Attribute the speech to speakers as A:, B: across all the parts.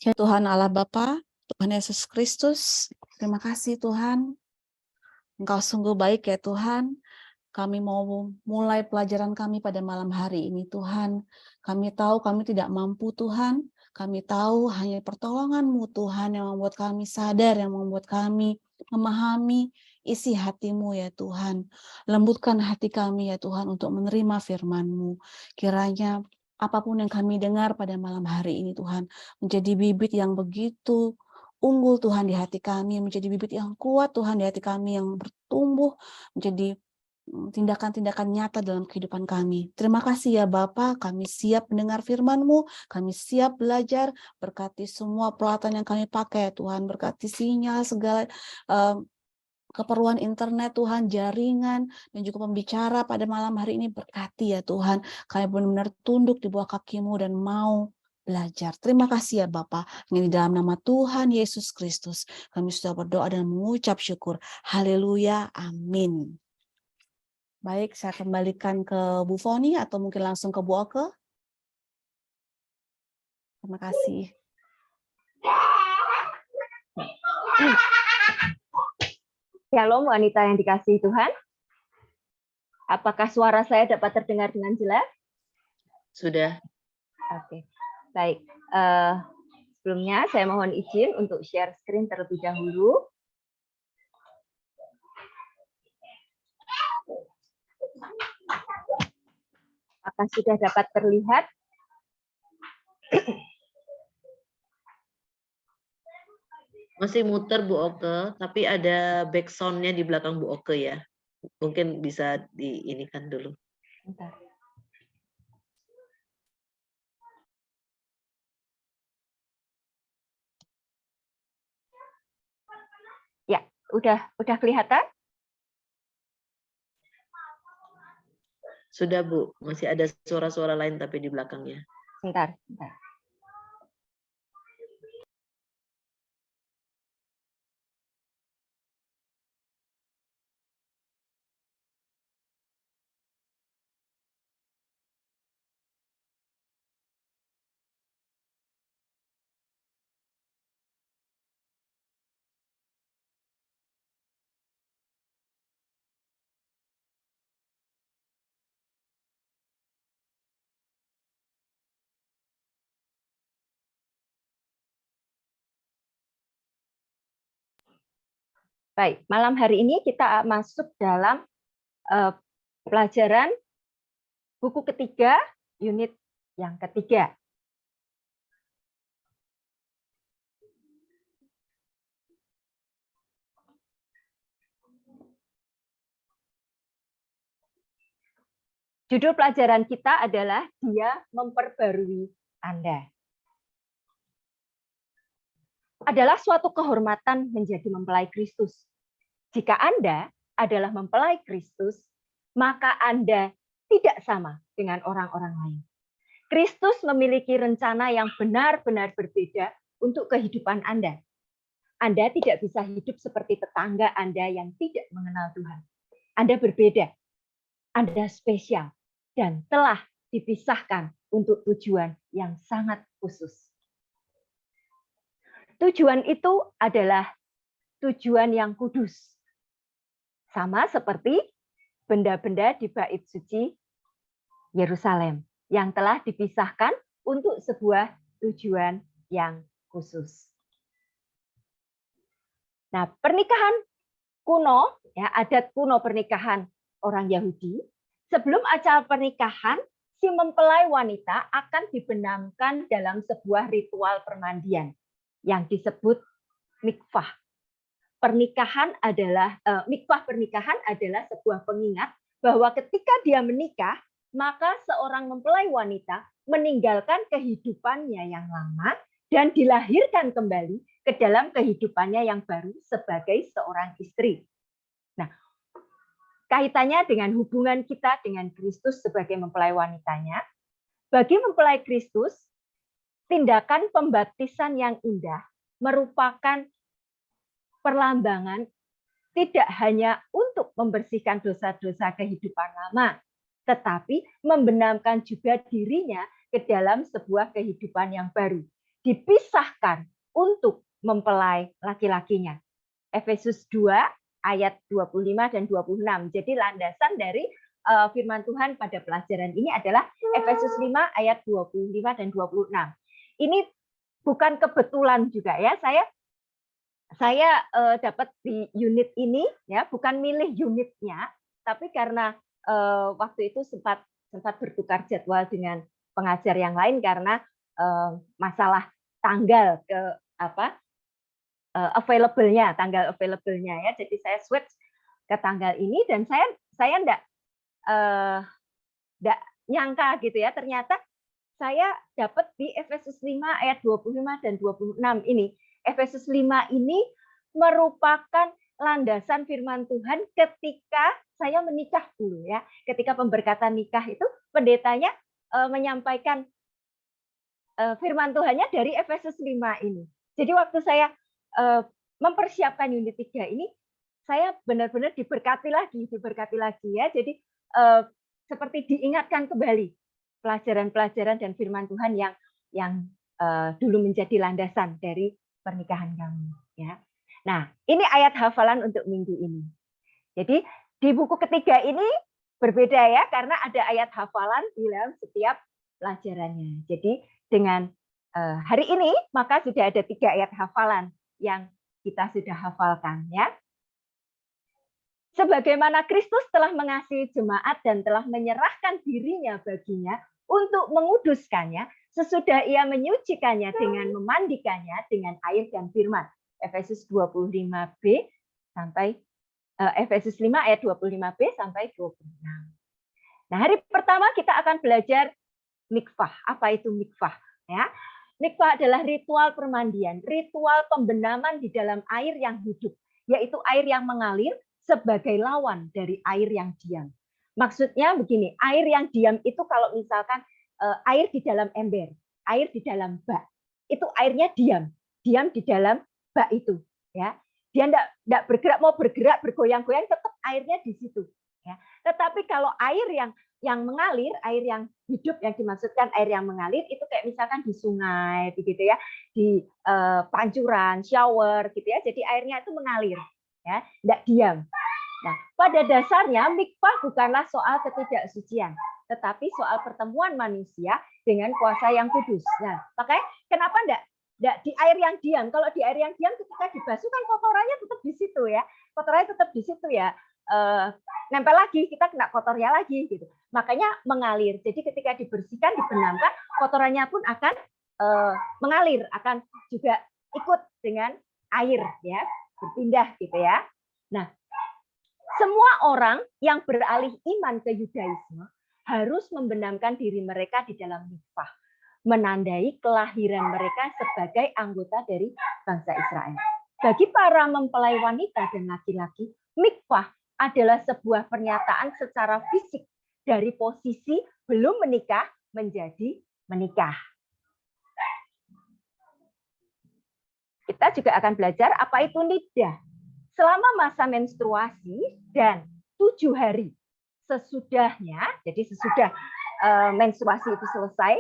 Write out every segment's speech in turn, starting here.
A: Ya Tuhan Allah Bapa, Tuhan Yesus Kristus, terima kasih Tuhan. Engkau sungguh baik ya Tuhan. Kami mau mulai pelajaran kami pada malam hari ini Tuhan. Kami tahu kami tidak mampu Tuhan. Kami tahu hanya pertolongan-Mu Tuhan yang membuat kami sadar, yang membuat kami memahami isi hati-Mu ya Tuhan. Lembutkan hati kami ya Tuhan untuk menerima firman-Mu. Kiranya apapun yang kami dengar pada malam hari ini Tuhan, menjadi bibit yang begitu unggul Tuhan di hati kami, menjadi bibit yang kuat Tuhan di hati kami, yang bertumbuh menjadi tindakan-tindakan nyata dalam kehidupan kami. Terima kasih ya Bapa, kami siap mendengar firman-Mu, kami siap belajar, berkati semua peralatan yang kami pakai Tuhan, berkati sinyal, segala keperluan internet Tuhan, jaringan, dan juga pembicara pada malam hari ini, berkati ya Tuhan, kami benar-benar tunduk di bawah kaki-Mu dan mau belajar. Terima kasih ya Bapa, ini di dalam nama Tuhan Yesus Kristus, kami sudah berdoa dan mengucap syukur. Haleluya, amin. Baik, saya kembalikan ke Bu Foni atau mungkin langsung ke Bu Oke. Terima kasih.
B: Shalom wanita yang dikasihi Tuhan. Apakah suara saya dapat terdengar dengan jelas?
C: Sudah.
B: Oke, baik. Sebelumnya saya mohon izin untuk share screen terlebih dahulu. Apakah sudah dapat terlihat?
C: Masih muter Bu Oke, tapi ada back sound-nya di belakang Bu Oke ya. Mungkin bisa diinikan dulu.
B: Bentar. Ya, udah kelihatan?
C: Sudah Bu, masih ada suara-suara lain tapi di belakangnya.
B: Bentar. Baik, malam hari ini kita masuk dalam pelajaran buku ketiga, unit yang ketiga. Judul pelajaran kita adalah Dia Memperbarui Anda. Adalah suatu kehormatan menjadi mempelai Kristus. Jika Anda adalah mempelai Kristus, maka Anda tidak sama dengan orang-orang lain. Kristus memiliki rencana yang benar-benar berbeda untuk kehidupan Anda. Anda tidak bisa hidup seperti tetangga Anda yang tidak mengenal Tuhan. Anda berbeda, Anda spesial, dan telah dipisahkan untuk tujuan yang sangat khusus. Tujuan itu adalah tujuan yang kudus. Sama seperti benda-benda di bait suci Yerusalem yang telah dipisahkan untuk sebuah tujuan yang khusus. Nah, pernikahan kuno, ya, adat kuno pernikahan orang Yahudi, sebelum acara pernikahan, si mempelai wanita akan dibenamkan dalam sebuah ritual permandian yang disebut mikvah. Mikvah pernikahan adalah sebuah pengingat bahwa ketika dia menikah, maka seorang mempelai wanita meninggalkan kehidupannya yang lama dan dilahirkan kembali ke dalam kehidupannya yang baru sebagai seorang istri. Nah, kaitannya dengan hubungan kita dengan Kristus sebagai mempelai wanitanya, bagi mempelai Kristus, tindakan pembaptisan yang indah merupakan perlambangan tidak hanya untuk membersihkan dosa-dosa kehidupan lama, tetapi membenamkan juga dirinya ke dalam sebuah kehidupan yang baru. dipisahkan untuk mempelai laki-lakinya. Efesus 2 ayat 25 dan 26. Jadi landasan dari firman Tuhan pada pelajaran ini adalah Efesus 5 ayat 25 dan 26. Ini bukan kebetulan juga ya, saya dapat di unit ini ya, bukan milih unitnya, tapi karena waktu itu sempat bertukar jadwal dengan pengajar yang lain karena masalah tanggal tanggal available-nya ya. Jadi saya switch ke tanggal ini dan saya enggak nyangka gitu ya, ternyata saya dapat di Efesus 5 ayat 25 dan 26 ini. Efesus 5 ini merupakan landasan firman Tuhan ketika saya menikah dulu ya. Ketika pemberkatan nikah itu pendetanya menyampaikan firman Tuhannya dari Efesus 5 ini. Jadi waktu saya mempersiapkan unit 3 ini, saya benar-benar diberkati lagi ya. Jadi seperti diingatkan kembali pelajaran-pelajaran dan firman Tuhan yang dulu menjadi landasan dari pernikahan kami ya. Nah, ini ayat hafalan untuk minggu ini. Jadi di buku ketiga ini berbeda ya, karena ada ayat hafalan di dalam setiap pelajarannya. Jadi dengan hari ini maka sudah ada 3 ayat hafalan yang kita sudah hafalkan ya. Sebagaimana Kristus telah mengasihi jemaat dan telah menyerahkan dirinya baginya untuk menguduskannya, sesudah ia menyucikannya dengan memandikannya dengan air dan firman. Efesus 25b sampai Efesus 5 ayat 25b sampai 26. Nah, hari pertama kita akan belajar mikvah. Apa itu mikvah? Ya, mikvah adalah ritual permandian, ritual pembenaman di dalam air yang hidup, yaitu air yang mengalir sebagai lawan dari air yang diam. Maksudnya begini, air yang diam itu kalau misalkan air di dalam ember, air di dalam bak, itu airnya diam di dalam bak itu, ya. Dia enggak bergerak, mau bergerak, bergoyang-goyang, tetap airnya di situ, ya. Tetapi kalau air yang mengalir, air yang hidup, yang dimaksudkan air yang mengalir itu kayak misalkan di sungai, begitu ya, di pancuran, shower, gitu ya. Jadi airnya itu mengalir, ya, enggak diam. Nah, pada dasarnya mikvah bukanlah soal ketidaksucian, tetapi soal pertemuan manusia dengan kuasa yang kudus. Nah, makanya kenapa enggak di air yang diam? Kalau di air yang diam ketika dibasuh kan kotorannya tetap di situ ya. Kotorannya tetap di situ ya. Nempel lagi, kita kena kotornya lagi gitu. Makanya mengalir. Jadi ketika dibersihkan, dibenamkan, kotorannya pun akan mengalir, akan juga ikut dengan air ya, berpindah gitu ya. Nah, semua orang yang beralih iman ke Yudaisme harus membenamkan diri mereka di dalam mikvah, menandai kelahiran mereka sebagai anggota dari bangsa Israel. Bagi para mempelai wanita dan laki-laki, mikvah adalah sebuah pernyataan secara fisik dari posisi belum menikah menjadi menikah. Kita juga akan belajar apa itu nidah. Selama masa menstruasi dan 7 hari sesudahnya, jadi sesudah menstruasi itu selesai,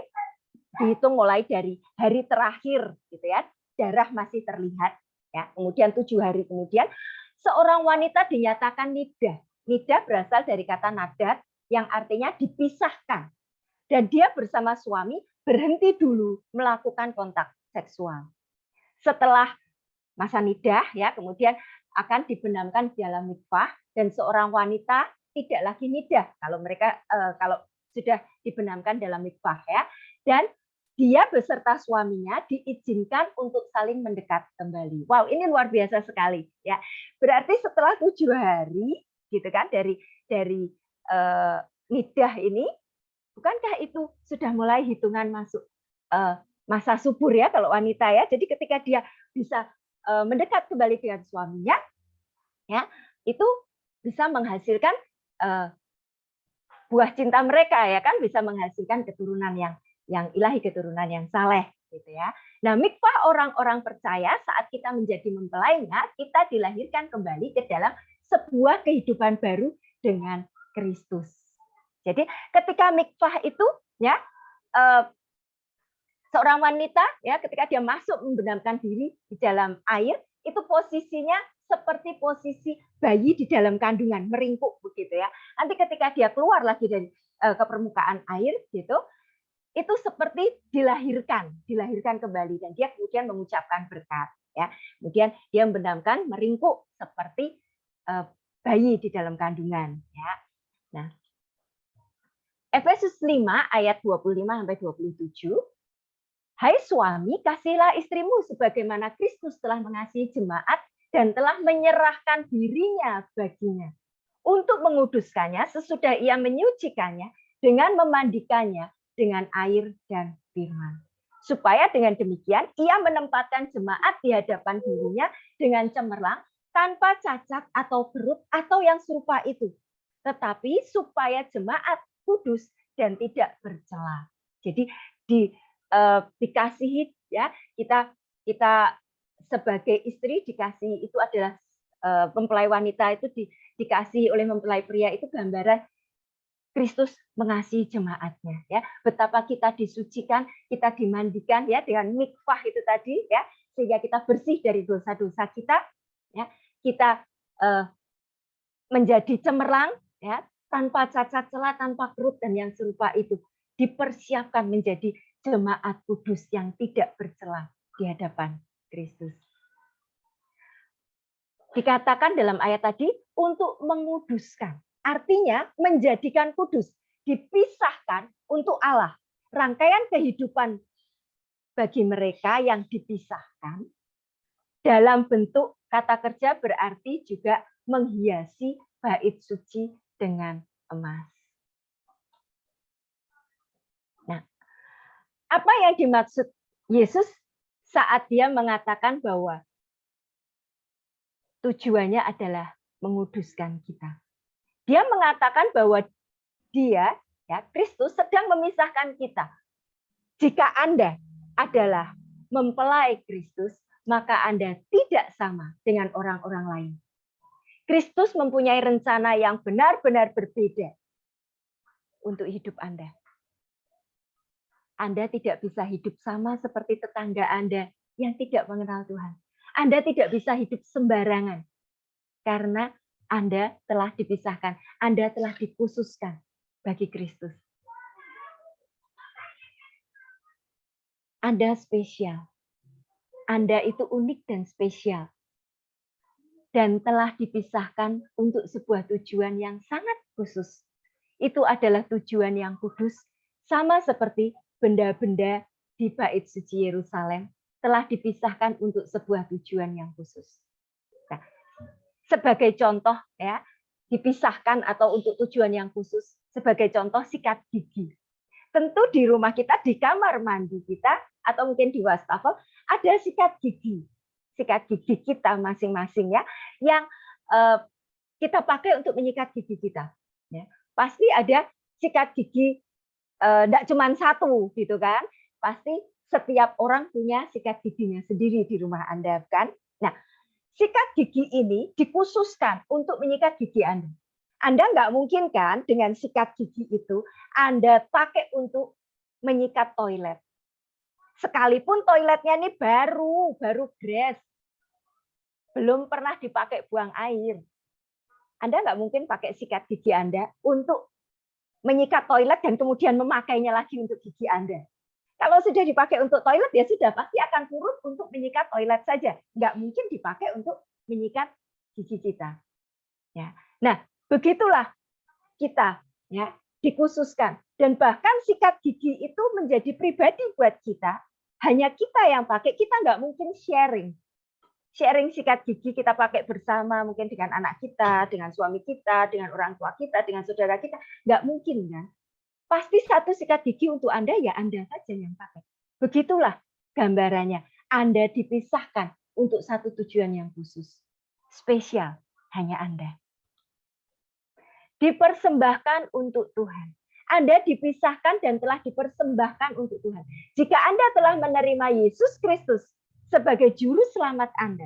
B: dihitung mulai dari hari terakhir, gitu ya, darah masih terlihat, ya. Kemudian 7 hari kemudian, seorang wanita dinyatakan nidah. Nidah berasal dari kata nadat, yang artinya dipisahkan. Dan dia bersama suami berhenti dulu melakukan kontak seksual. Setelah masa nidah, ya, kemudian akan dibenamkan di dalam mikvah dan seorang wanita tidak lagi nidah kalau sudah dibenamkan dalam mikvah ya. Dan dia beserta suaminya diizinkan untuk saling mendekat kembali. Wow, ini luar biasa sekali ya. Berarti setelah 7 hari gitu kan dari nidah ini, bukankah itu sudah mulai hitungan masuk masa subur ya kalau wanita ya. Jadi ketika dia bisa mendekat kembali dengan suaminya, ya itu bisa menghasilkan buah cinta mereka ya kan, bisa menghasilkan keturunan yang ilahi, keturunan yang saleh gitu ya. Nah, mikvah orang-orang percaya saat kita menjadi mempelainya, kita dilahirkan kembali ke dalam sebuah kehidupan baru dengan Kristus. Jadi ketika mikvah itu ya Seorang wanita ya ketika dia masuk membenamkan diri di dalam air itu posisinya seperti posisi bayi di dalam kandungan, meringkuk begitu ya. Nanti ketika dia keluar lagi dari ke permukaan air gitu, itu seperti dilahirkan kembali dan dia kemudian mengucapkan berkat ya. Kemudian dia membenamkan, meringkuk seperti bayi di dalam kandungan ya. Nah, Efesus 5 ayat 25 sampai 27. Hai suami, kasihilah istrimu sebagaimana Kristus telah mengasihi jemaat dan telah menyerahkan dirinya baginya untuk menguduskannya sesudah ia menyucikannya dengan memandikannya dengan air dan firman. Supaya dengan demikian ia menempatkan jemaat di hadapan dirinya dengan cemerlang, tanpa cacat atau berut atau yang serupa itu. Tetapi supaya jemaat kudus dan tidak bercela. Jadi dikasihi ya, kita sebagai istri dikasihi itu adalah mempelai wanita itu dikasihi oleh mempelai pria itu gambaran Kristus mengasihi jemaatnya ya. Betapa kita disucikan, kita dimandikan ya dengan mikvah itu tadi ya, sehingga kita bersih dari dosa-dosa kita ya. Kita menjadi cemerlang ya, tanpa cacat celah, tanpa kerut dan yang serupa itu. Dipersiapkan menjadi jemaat kudus yang tidak bercela di hadapan Kristus. Dikatakan dalam ayat tadi untuk menguduskan. Artinya menjadikan kudus, dipisahkan untuk Allah. Rangkaian kehidupan bagi mereka yang dipisahkan dalam bentuk kata kerja berarti juga menghiasi bait suci dengan emas. Nah, apa yang dimaksud Yesus saat dia mengatakan bahwa tujuannya adalah menguduskan kita? Dia mengatakan bahwa dia, ya Kristus sedang memisahkan kita. Jika Anda adalah mempelai Kristus, maka Anda tidak sama dengan orang-orang lain. Kristus mempunyai rencana yang benar-benar berbeda untuk hidup Anda. Anda tidak bisa hidup sama seperti tetangga Anda yang tidak mengenal Tuhan. Anda tidak bisa hidup sembarangan karena Anda telah dipisahkan, Anda telah dikhususkan bagi Kristus. Anda spesial. Anda itu unik dan spesial. Dan telah dipisahkan untuk sebuah tujuan yang sangat khusus. Itu adalah tujuan yang kudus, sama seperti benda-benda di bait suci Yerusalem telah dipisahkan untuk sebuah tujuan yang khusus. Nah, sebagai contoh ya, dipisahkan atau untuk tujuan yang khusus, sebagai contoh sikat gigi. Tentu di rumah kita, di kamar mandi kita, atau mungkin di wastafel, ada sikat gigi. Sikat gigi kita masing-masing ya, yang kita pakai untuk menyikat gigi kita. Ya. Pasti ada sikat gigi, enggak cuma satu gitu kan. Pasti setiap orang punya sikat giginya sendiri di rumah Anda kan. Nah, sikat gigi ini dikhususkan untuk menyikat gigi Anda. Anda nggak mungkin kan dengan sikat gigi itu Anda pakai untuk menyikat toilet. Sekalipun toiletnya ini baru gres, belum pernah dipakai buang air. Anda nggak mungkin pakai sikat gigi Anda untuk menyikat toilet dan kemudian memakainya lagi untuk gigi Anda. Kalau sudah dipakai untuk toilet, ya sudah pasti akan turun untuk menyikat toilet saja. Nggak mungkin dipakai untuk menyikat gigi kita. Ya. Nah, begitulah kita ya dikhususkan. Dan bahkan sikat gigi itu menjadi pribadi buat kita. Hanya kita yang pakai, kita nggak mungkin sharing. Sharing sikat gigi kita pakai bersama, mungkin dengan anak kita, dengan suami kita, dengan orang tua kita, dengan saudara kita. Nggak mungkin kan? Pasti satu sikat gigi untuk Anda, ya Anda saja yang pakai. Begitulah gambarannya. Anda dipisahkan untuk satu tujuan yang khusus. Spesial, hanya Anda. Dipersembahkan untuk Tuhan. Anda dipisahkan dan telah dipersembahkan untuk Tuhan. Jika Anda telah menerima Yesus Kristus sebagai juru selamat Anda,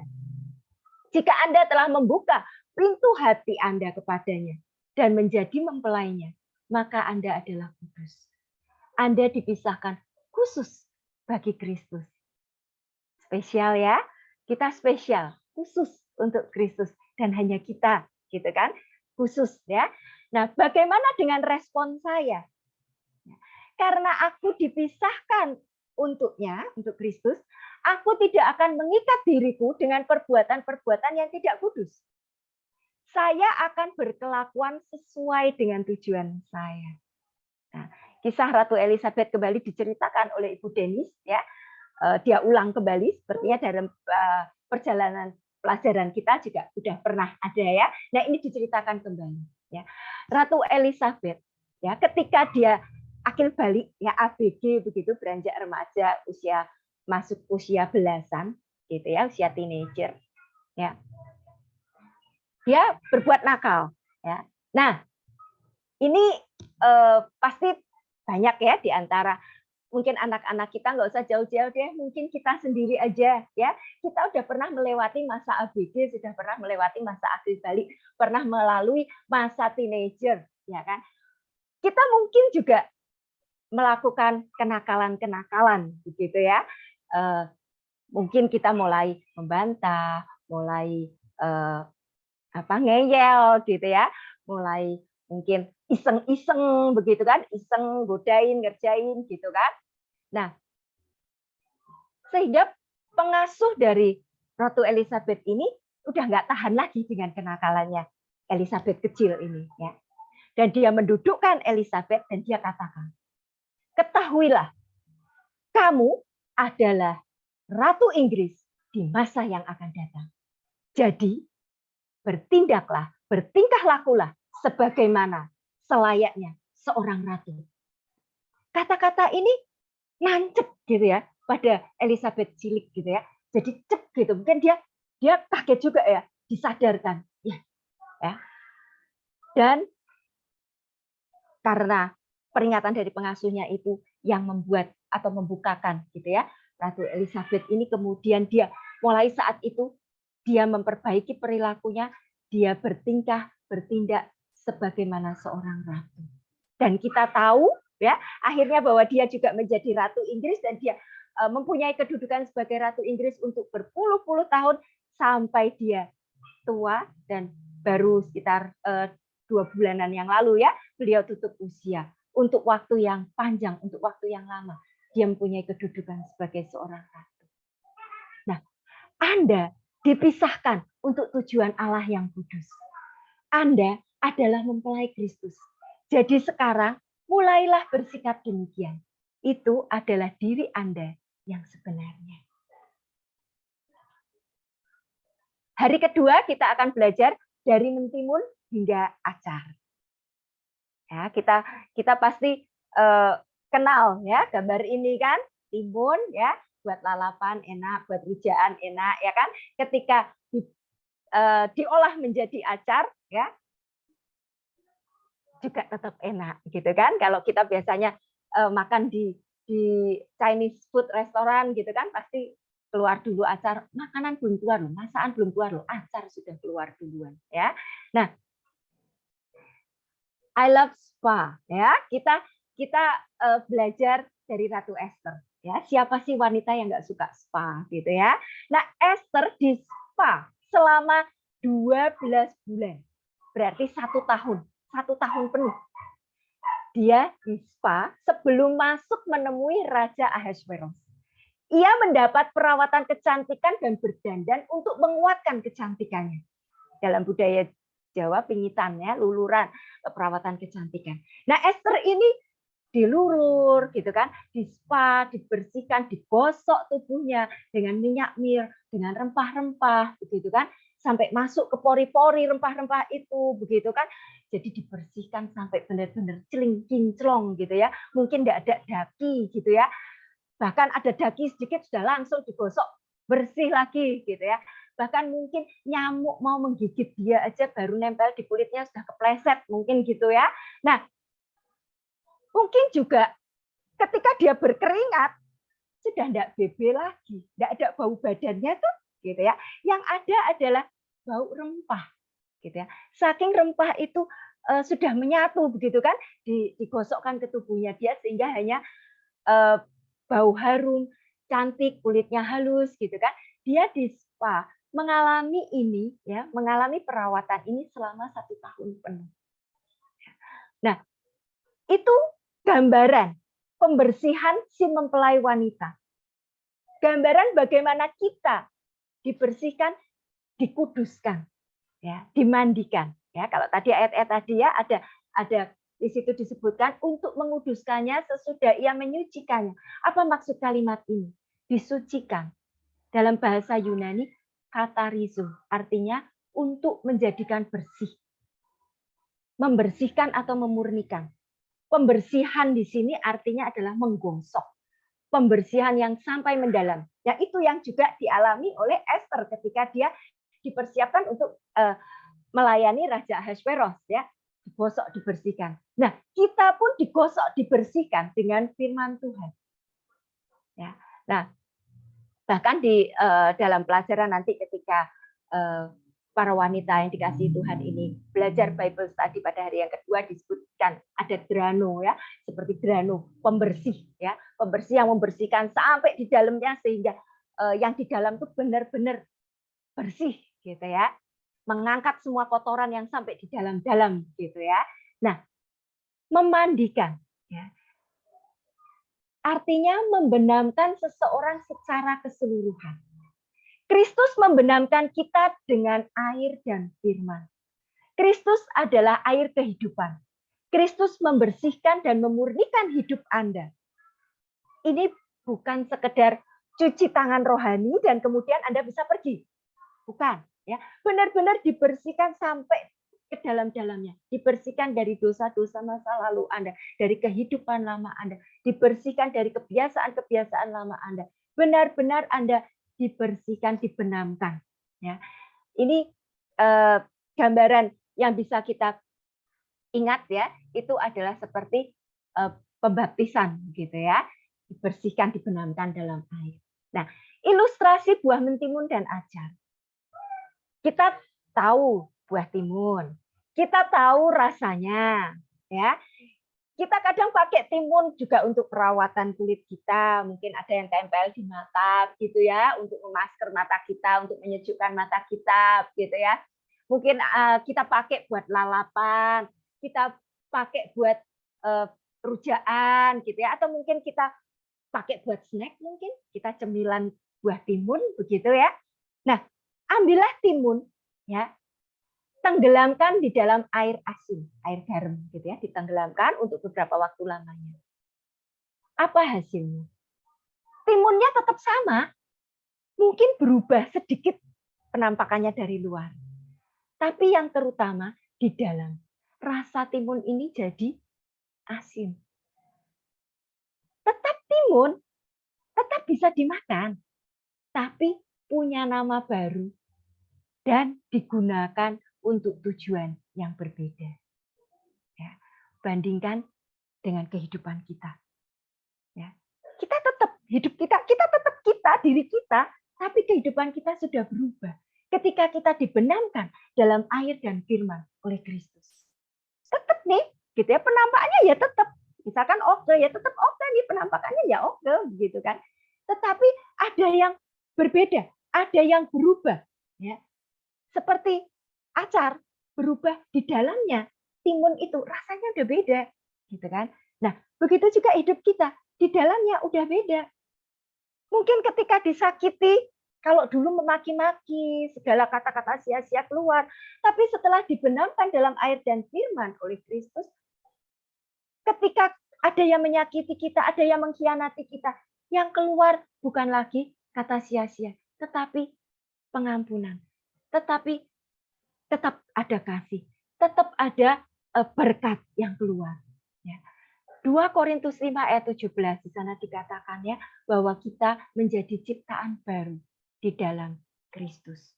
B: jika Anda telah membuka pintu hati Anda kepadanya dan menjadi mempelainya, maka Anda adalah kudus. Anda dipisahkan khusus bagi Kristus. Spesial ya, kita spesial, khusus untuk Kristus dan hanya kita, gitu kan? Khusus ya. Nah, bagaimana dengan respon saya? Karena aku dipisahkan untuknya, untuk Kristus, aku tidak akan mengikat diriku dengan perbuatan-perbuatan yang tidak kudus. Saya akan berkelakuan sesuai dengan tujuan saya. Nah, kisah Ratu Elizabeth kembali diceritakan oleh Ibu Denis, ya. Dia ulang kembali, sepertinya dalam perjalanan pelajaran kita juga sudah pernah ada ya. Nah, ini diceritakan kembali. Ya. Ratu Elizabeth, ya, ketika dia akil balik, ya ABG begitu, beranjak remaja, masuk usia belasan, gitu ya, usia teenager, ya. Dia berbuat nakal, ya. Nah, ini pasti banyak ya di antara mungkin anak-anak kita, nggak usah jauh-jauh deh, mungkin kita sendiri aja ya. Kita udah pernah melewati masa ABG, sudah pernah melewati masa akil balik, pernah melalui masa teenager, ya kan? Kita mungkin juga melakukan kenakalan-kenakalan begitu ya. Mungkin kita mulai membantah, mulai ngeyel gitu ya, mulai mungkin iseng-iseng begitu kan, iseng godain, ngerjain gitu kan. Nah, sehingga pengasuh dari Ratu Elizabeth ini udah nggak tahan lagi dengan kenakalannya Elizabeth kecil ini ya. Dan dia mendudukkan Elizabeth dan dia katakan, ketahuilah, kamu adalah Ratu Inggris di masa yang akan datang. Jadi, bertindaklah, bertingkah lakulah sebagaimana selayaknya seorang ratu. Kata-kata ini nancep gitu ya pada Elizabeth cilik gitu ya. Jadi cep gitu. Mungkin dia kaget juga ya, disadarkan ya. Dan karena peringatan dari pengasuhnya itu yang membuat atau membukakan gitu ya, Ratu Elizabeth ini kemudian dia mulai saat itu dia memperbaiki perilakunya, dia bertindak sebagaimana seorang ratu. Dan kita tahu ya, akhirnya bahwa dia juga menjadi Ratu Inggris dan dia mempunyai kedudukan sebagai Ratu Inggris untuk berpuluh-puluh tahun sampai dia tua dan baru sekitar 2 bulanan yang lalu ya, beliau tutup usia. Untuk waktu yang panjang, untuk waktu yang lama, dia mempunyai kedudukan sebagai seorang ratu. Nah, Anda dipisahkan untuk tujuan Allah yang kudus. Anda adalah mempelai Kristus. Jadi sekarang mulailah bersikap demikian. Itu adalah diri Anda yang sebenarnya. Hari kedua kita akan belajar dari mentimun hingga acar. Ya, kita pasti kenal ya gambar ini kan, timun ya, buat lalapan enak, buat wijaan enak ya kan. Ketika diolah menjadi acar ya, juga tetap enak gitu kan. Kalau kita biasanya makan di Chinese food restoran gitu kan, pasti keluar dulu acar, makanan belum keluar loh, masakan belum keluar loh, acar sudah keluar duluan ya. Nah, I love spa ya. Kita belajar dari Ratu Esther ya. Siapa sih wanita yang nggak suka spa gitu ya. Nah, Esther di spa selama 12 bulan. Berarti 1 tahun. 1 tahun penuh. Dia di spa sebelum masuk menemui Raja Ahasveros. Ia mendapat perawatan kecantikan dan berdandan untuk menguatkan kecantikannya. Dalam budaya Jawa, pingitannya, luluran, perawatan kecantikan. Nah, Esther ini dilurur gitu kan, di spa, dibersihkan, digosok tubuhnya dengan minyak mir, dengan rempah-rempah begitu kan, sampai masuk ke pori-pori rempah-rempah itu begitu kan. Jadi dibersihkan sampai benar-benar celing kinclong gitu ya. Mungkin tidak ada daki gitu ya. Bahkan ada daki sedikit sudah langsung digosok bersih lagi gitu ya. Bahkan mungkin nyamuk mau menggigit dia aja baru nempel di kulitnya sudah kepleset mungkin gitu ya. Nah, mungkin juga ketika dia berkeringat sudah tidak bebe lagi, tidak ada bau badannya tuh gitu ya. Yang ada adalah bau rempah gitu ya. Saking rempah itu sudah menyatu begitu kan, digosokkan ke tubuhnya dia sehingga hanya bau harum cantik, kulitnya halus gitu kan. Dia di spa, mengalami ini ya, mengalami perawatan ini selama 1 tahun penuh. Nah, itu gambaran pembersihan si mempelai wanita. Gambaran bagaimana kita dibersihkan, dikuduskan, ya, dimandikan. Ya, kalau tadi ayat-ayat tadi ya ada di situ disebutkan untuk menguduskannya sesudah ia menyucikannya. Apa maksud kalimat ini? Disucikan. Dalam bahasa Yunani, katarizo, artinya untuk menjadikan bersih. Membersihkan atau memurnikan. Pembersihan di sini artinya adalah menggosok. Pembersihan yang sampai mendalam. Ya, itu yang juga dialami oleh Esther ketika dia dipersiapkan untuk melayani Raja Ahasveros, ya, digosok dibersihkan. Nah, kita pun digosok dibersihkan dengan firman Tuhan. Ya. Nah, bahkan di dalam pelajaran nanti ketika para wanita yang dikasihi Tuhan ini belajar Bible study pada hari yang kedua disebutkan ada drano, ya, seperti drano pembersih, ya, pembersih yang membersihkan sampai di dalamnya sehingga yang di dalam itu benar-benar bersih gitu ya, mengangkat semua kotoran yang sampai di dalam-dalam gitu ya. Nah, memandikan, ya, artinya membenamkan seseorang secara keseluruhan. Kristus membenamkan kita dengan air dan firman. Kristus adalah air kehidupan. Kristus membersihkan dan memurnikan hidup Anda. Ini bukan sekedar cuci tangan rohani dan kemudian Anda bisa pergi. Bukan, ya. Benar-benar dibersihkan sampai ke dalam-dalamnya. Dibersihkan dari dosa-dosa masa lalu Anda, dari kehidupan lama Anda, dibersihkan dari kebiasaan-kebiasaan lama Anda. Benar-benar Anda dibersihkan, dibenamkan. Ya. Ini gambaran yang bisa kita ingat ya, itu adalah seperti pembaptisan gitu ya, dibersihkan, dibenamkan dalam air. Nah, ilustrasi buah mentimun dan acar. Kita tahu buah timun, kita tahu rasanya, ya. Kita kadang pakai timun juga untuk perawatan kulit kita, mungkin ada yang tempel di mata gitu ya, untuk memasker mata kita, untuk menyejukkan mata kita gitu ya. Mungkin kita pakai buat lalapan, kita pakai buat rujaan gitu ya, atau mungkin kita pakai buat snack, mungkin kita cemilan buah timun begitu ya. Nah, ambillah timun ya, tenggelamkan di dalam air asin, air garam gitu ya, ditenggelamkan untuk beberapa waktu lamanya. Apa hasilnya? Timunnya tetap sama, mungkin berubah sedikit penampakannya dari luar. Tapi yang terutama di dalam, rasa timun ini jadi asin. Tetap timun, tetap bisa dimakan, tapi punya nama baru dan digunakan untuk tujuan yang berbeda. Ya, bandingkan dengan kehidupan kita. Ya, kita tetap hidup kita tetap diri kita, tapi kehidupan kita sudah berubah ketika kita dibenamkan dalam air dan firman oleh Kristus. Tetap nih, gitu ya, penampakannya ya tetap. Misalkan oke, ya tetap oke nih penampakannya ya oke, gitu kan. Tetapi ada yang berbeda, ada yang berubah, ya. Seperti acar berubah di dalamnya, timun itu rasanya udah beda, gitu kan. Nah, begitu juga hidup kita, di dalamnya udah beda. Mungkin ketika disakiti, kalau dulu memaki-maki, segala kata-kata sia-sia keluar, tapi setelah dibenamkan dalam air dan firman oleh Kristus, ketika ada yang menyakiti kita, ada yang mengkhianati kita, yang keluar bukan lagi kata sia-sia, tetapi pengampunan, tetapi tetap ada kasih, tetap ada berkat yang keluar. 2 Korintus 5 ayat 17 di sana dikatakan ya bahwa kita menjadi ciptaan baru di dalam Kristus.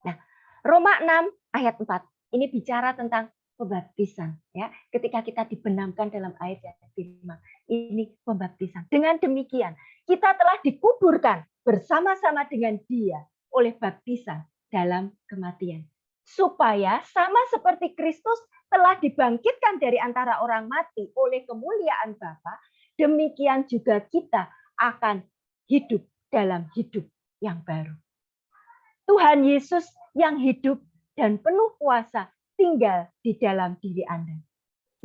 B: Nah, Roma 6 ayat 4 ini bicara tentang pembaptisan ya. Ketika kita dibenamkan dalam air dan firman, ini pembaptisan. Dengan demikian, kita telah dikuburkan bersama-sama dengan Dia oleh baptisan dalam kematian. Supaya sama seperti Kristus telah dibangkitkan dari antara orang mati oleh kemuliaan Bapa, demikian juga kita akan hidup dalam hidup yang baru. Tuhan Yesus yang hidup dan penuh kuasa tinggal di dalam diri Anda.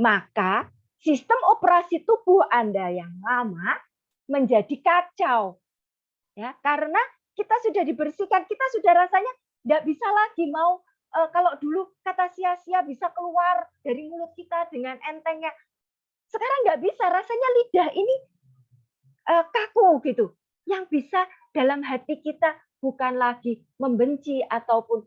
B: Maka sistem operasi tubuh Anda yang lama menjadi kacau. Ya, karena kita sudah dibersihkan, kita sudah rasanya tidak bisa lagi mau kalau dulu kata sia-sia bisa keluar dari mulut kita dengan entengnya. Sekarang nggak bisa, rasanya lidah ini kaku gitu. Yang bisa dalam hati kita bukan lagi membenci ataupun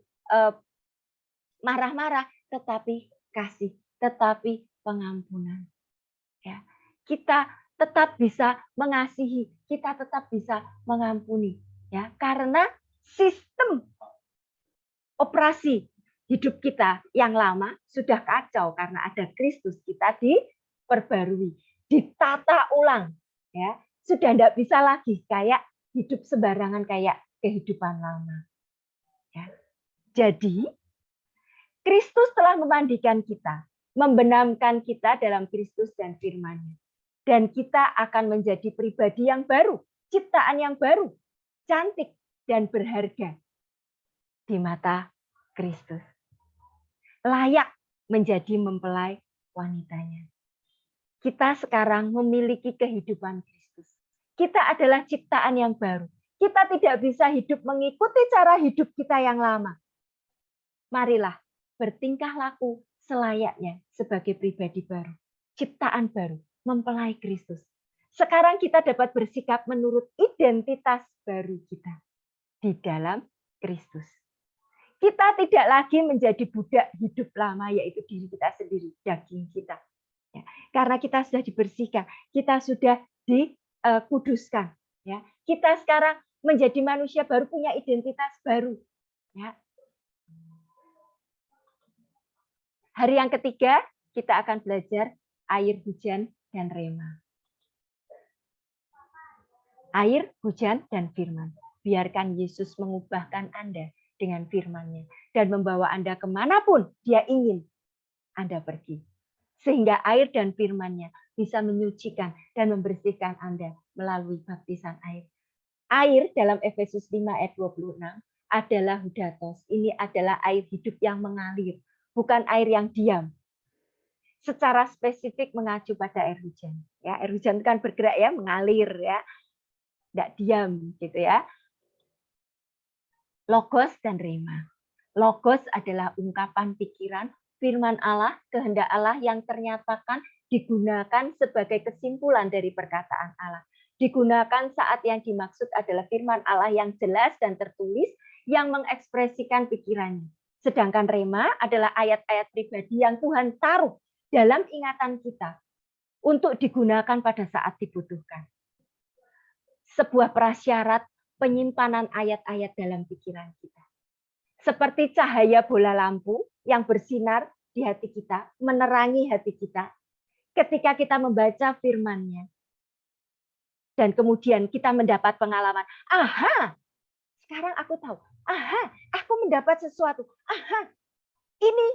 B: marah-marah, tetapi kasih, tetapi pengampunan. Ya, kita tetap bisa mengasihi, kita tetap bisa mengampuni. Ya, karena sistem operasi hidup kita yang lama sudah kacau karena ada Kristus, kita diperbarui, ditata ulang. Ya, sudah tidak bisa lagi kayak hidup sembarangan kayak kehidupan lama. Ya. Jadi Kristus telah memandikan kita, membenamkan kita dalam Kristus dan firman-Nya. Dan kita akan menjadi pribadi yang baru, ciptaan yang baru, cantik dan berharga di mata Kristus. Layak menjadi mempelai wanitanya. Kita sekarang memiliki kehidupan Kristus. Kita adalah ciptaan yang baru. Kita tidak bisa hidup mengikuti cara hidup kita yang lama. Marilah bertingkah laku selayaknya sebagai pribadi baru, ciptaan baru, mempelai Kristus. Sekarang kita dapat bersikap menurut identitas baru kita di dalam Kristus. Kita tidak lagi menjadi budak hidup lama, yaitu diri kita sendiri, daging kita. Ya, karena kita sudah dibersihkan, kita sudah dikuduskan. Ya, kita sekarang menjadi manusia baru, punya identitas baru. Ya. Hari yang ketiga, kita akan belajar air, hujan, dan rema. Air, hujan, dan firman. Biarkan Yesus mengubahkan Anda dengan firman-Nya dan membawa Anda kemanapun Dia ingin Anda pergi. Sehingga air dan firman-Nya bisa menyucikan dan membersihkan Anda melalui baptisan air. Air dalam Efesus 5 ayat 26 adalah hudatos. Ini adalah air hidup yang mengalir, bukan air yang diam. Secara spesifik mengacu pada air hujan. Ya, air hujan kan bergerak ya, mengalir ya, tidak diam gitu ya. Logos dan rema. Logos adalah ungkapan pikiran, firman Allah, kehendak Allah yang ternyatakan digunakan sebagai kesimpulan dari perkataan Allah. Digunakan saat yang dimaksud adalah firman Allah yang jelas dan tertulis yang mengekspresikan pikirannya. Sedangkan rema adalah ayat-ayat pribadi yang Tuhan taruh dalam ingatan kita untuk digunakan pada saat dibutuhkan. Sebuah prasyarat penyimpanan ayat-ayat dalam pikiran kita. Seperti cahaya bola lampu yang bersinar di hati kita, menerangi hati kita. Ketika kita membaca firman-Nya, dan kemudian kita mendapat pengalaman, aha, sekarang aku tahu, aha, aku mendapat sesuatu, aha, ini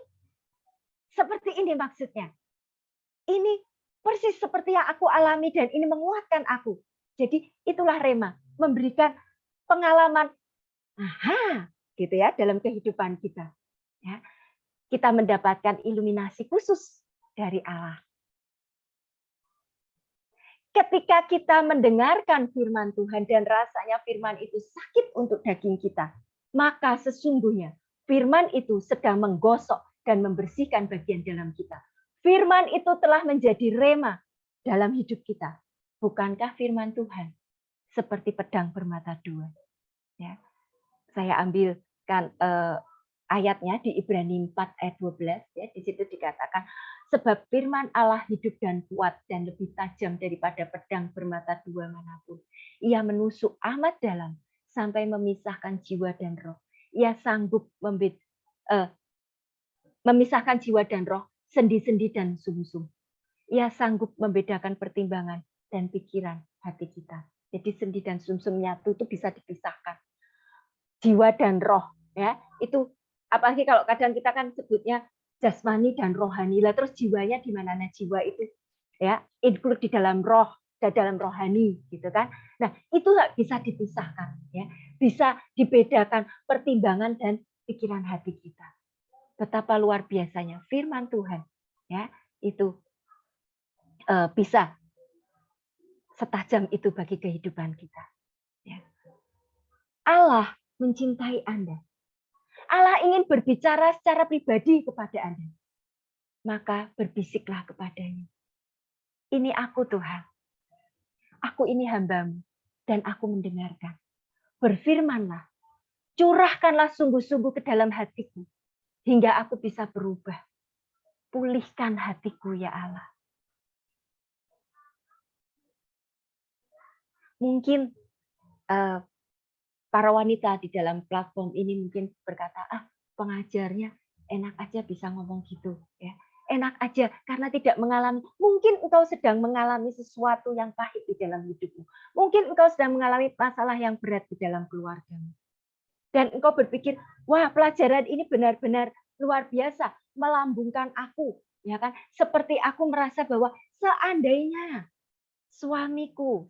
B: seperti ini maksudnya. Ini persis seperti yang aku alami dan ini menguatkan aku. Jadi itulah rema, memberikan pengalaman, aha, gitu ya, dalam kehidupan kita. Ya, kita mendapatkan iluminasi khusus dari Allah. Ketika kita mendengarkan firman Tuhan dan rasanya firman itu sakit untuk daging kita, maka sesungguhnya firman itu sedang menggosok dan membersihkan bagian dalam kita. Firman itu telah menjadi rema dalam hidup kita. Bukankah firman Tuhan seperti pedang bermata dua? Ya. Saya ambilkan ayatnya di Ibrani 4 ayat 12. Ya, di situ dikatakan, sebab firman Allah hidup dan kuat dan lebih tajam daripada pedang bermata dua manapun. Ia menusuk amat dalam sampai memisahkan jiwa dan roh. Ia sanggup memisahkan jiwa dan roh, sendi-sendi dan sumsum. Ia sanggup membedakan pertimbangan dan pikiran hati kita. Jadi sendi dan sumsumnya itu bisa dipisahkan. Jiwa dan roh, ya itu apalagi kalau kadang kita kan sebutnya jasmani dan rohani lah, terus jiwanya di mana? Nah, jiwa itu ya include di dalam roh dalam rohani, gitu kan. Nah, itu nggak bisa dipisahkan, ya. Bisa dibedakan pertimbangan dan pikiran hati kita. Betapa luar biasanya firman Tuhan, ya, itu bisa setajam itu bagi kehidupan kita. Ya. Allah mencintai Anda. Allah ingin berbicara secara pribadi kepada Anda. Maka berbisiklah kepadanya. Ini aku Tuhan. Aku ini hamba-Mu. Dan aku mendengarkan. Berfirmanlah. Curahkanlah sungguh-sungguh ke dalam hatiku. Hingga aku bisa berubah. Pulihkan hatiku ya Allah. Mungkin para wanita di dalam platform ini mungkin berkata, pengajarnya enak aja bisa ngomong gitu, ya. Enak aja karena tidak mengalami. Mungkin engkau sedang mengalami sesuatu yang pahit di dalam hidupmu. Mungkin engkau sedang mengalami masalah yang berat di dalam keluargamu. Dan engkau berpikir, wah, pelajaran ini benar-benar luar biasa, melambungkan aku, ya kan? Seperti aku merasa bahwa seandainya suamiku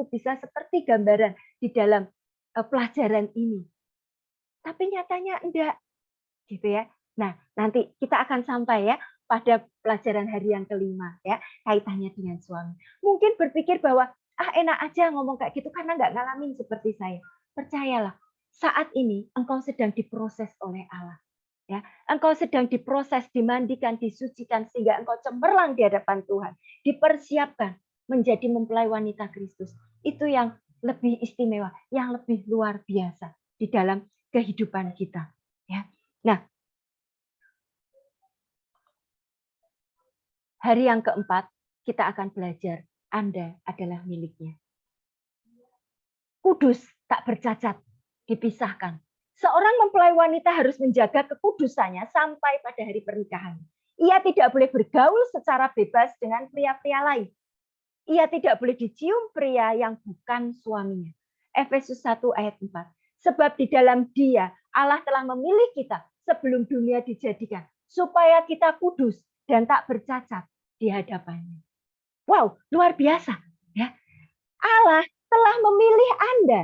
B: bisa seperti gambaran di dalam pelajaran ini. Tapi nyatanya enggak, gitu ya. Nah, nanti kita akan sampai ya pada pelajaran hari yang kelima ya, kaitannya dengan suami. Mungkin berpikir bahwa enak aja ngomong kayak gitu karena nggak ngalamin seperti saya. Percayalah, saat ini engkau sedang diproses oleh Allah. Ya, engkau sedang diproses, dimandikan, disucikan sehingga engkau cemerlang di hadapan Tuhan, dipersiapkan menjadi mempelai wanita Kristus. Itu yang lebih istimewa, yang lebih luar biasa di dalam kehidupan kita. Ya. Nah, hari yang keempat kita akan belajar Anda adalah miliknya. Kudus, tak bercacat, dipisahkan. Seorang mempelai wanita harus menjaga kekudusannya sampai pada hari pernikahan. Ia tidak boleh bergaul secara bebas dengan pria-pria lain. Ia tidak boleh dicium pria yang bukan suaminya. Efesus 1 ayat 4. Sebab di dalam Dia Allah telah memilih kita sebelum dunia dijadikan supaya kita kudus dan tak bercacat di hadapannya. Wow, luar biasa, ya. Allah telah memilih Anda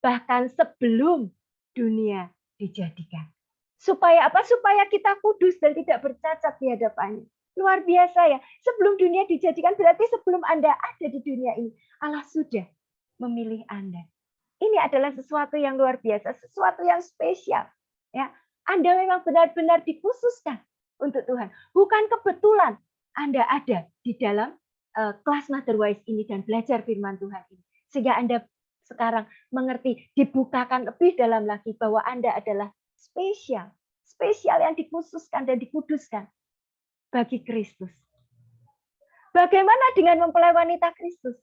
B: bahkan sebelum dunia dijadikan. Supaya apa? Supaya kita kudus dan tidak bercacat di hadapannya. Luar biasa ya. Sebelum dunia dijadikan berarti sebelum Anda ada di dunia ini, Allah sudah memilih Anda. Ini adalah sesuatu yang luar biasa, sesuatu yang spesial. Ya, Anda memang benar-benar dikhususkan untuk Tuhan. Bukan kebetulan Anda ada di dalam kelas Motherwise ini dan belajar firman Tuhan ini. Sehingga Anda sekarang mengerti, dibukakan lebih dalam lagi bahwa Anda adalah spesial. Spesial yang dikhususkan dan dikuduskan bagi Kristus. Bagaimana dengan mempelai wanita Kristus?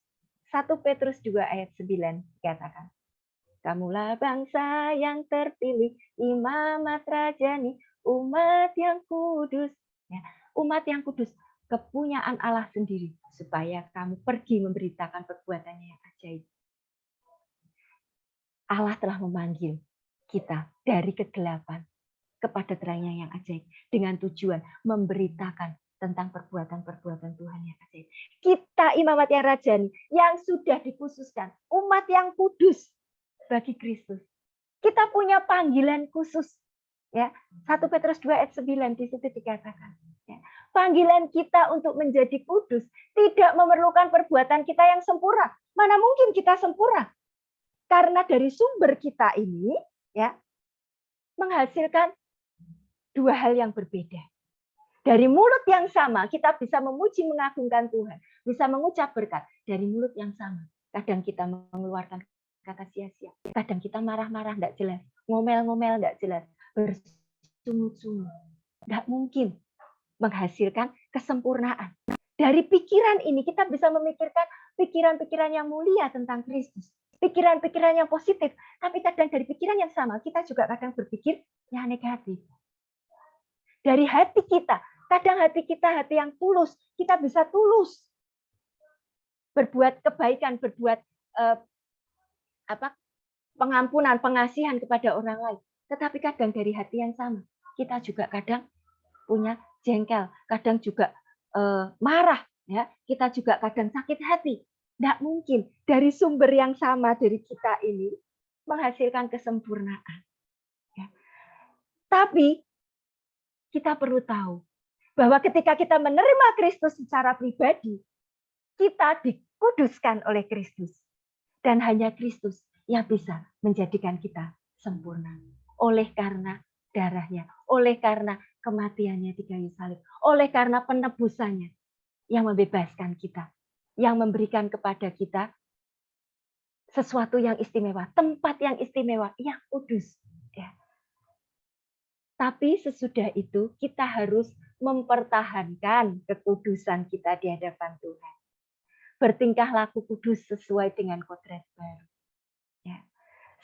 B: 1 Petrus 2 ayat 9 dikatakan. Kamulah bangsa yang terpilih, imamat rajani, umat yang kudus. Ya, umat yang kudus, kepunyaan Allah sendiri, supaya kamu pergi memberitakan perbuatannya yang ajaib. Allah telah memanggil kita dari kegelapan kepada terangnya yang ajaib, dengan tujuan memberitakan tentang perbuatan-perbuatan Tuhan yang ajaib. Kita imamat yang rajani, yang sudah dikhususkan, umat yang kudus bagi Kristus. Kita punya panggilan khusus. Ya, 1 Petrus 2 ayat 9 di situ dikatakan. Ya, panggilan kita untuk menjadi kudus tidak memerlukan perbuatan kita yang sempurna. Mana mungkin kita sempurna? Karena dari sumber kita ini ya menghasilkan dua hal yang berbeda. Dari mulut yang sama kita bisa memuji mengagungkan Tuhan, bisa mengucap berkat dari mulut yang sama. Kadang kita mengeluarkan kata sia-sia. Kadang kita marah-marah enggak jelas, ngomel-ngomel enggak jelas, bersungut-sungut. Enggak mungkin menghasilkan kesempurnaan. Dari pikiran ini kita bisa memikirkan pikiran-pikiran yang mulia tentang Kristus. Pikiran-pikiran yang positif. Tapi kadang dari pikiran yang sama kita juga kadang berpikir yang negatif. Dari hati kita, kadang hati kita hati yang tulus, kita bisa tulus berbuat kebaikan, berbuat pengampunan, pengasihan kepada orang lain. Tetapi kadang dari hati yang sama, kita juga kadang punya jengkel, kadang juga marah Ya, kita juga kadang sakit hati. Tidak mungkin dari sumber yang sama dari kita ini menghasilkan kesempurnaan. Ya. Tapi kita perlu tahu bahwa ketika kita menerima Kristus secara pribadi, kita dikuduskan oleh Kristus. Dan hanya Kristus yang bisa menjadikan kita sempurna. Oleh karena darahnya, oleh karena kematiannya di kayu salib, oleh karena penebusannya yang membebaskan kita, yang memberikan kepada kita sesuatu yang istimewa, tempat yang istimewa, yang kudus. Ya. Tapi sesudah itu kita harus mempertahankan kekudusan kita di hadapan Tuhan. Bertingkah laku kudus sesuai dengan kodrat baru. Ya.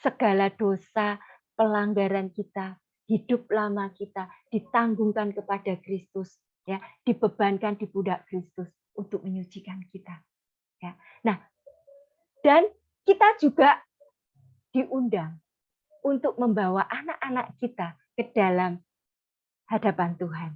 B: Segala dosa, pelanggaran kita, hidup lama kita ditanggungkan kepada Kristus, ya, dibebankan di pundak Kristus untuk menyucikan kita. Ya. Nah, dan kita juga diundang untuk membawa anak-anak kita ke dalam hadapan Tuhan,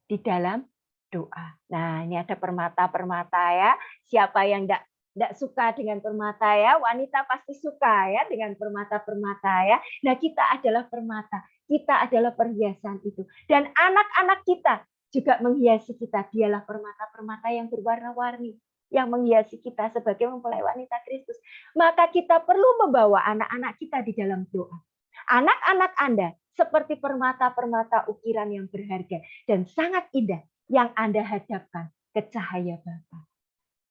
B: di dalam doa. Nah, ini ada permata-permata ya. Siapa yang tidak suka dengan permata ya, wanita pasti suka ya dengan permata-permata ya. Nah, kita adalah permata, kita adalah perhiasan itu. Dan anak-anak kita juga menghiasi kita, dialah permata-permata yang berwarna-warni, yang menghiasi kita sebagai mempelai wanita Kristus. Maka kita perlu membawa anak-anak kita di dalam doa. Anak-anak Anda seperti permata-permata ukiran yang berharga dan sangat indah yang Anda hadapkan ke cahaya Bapa.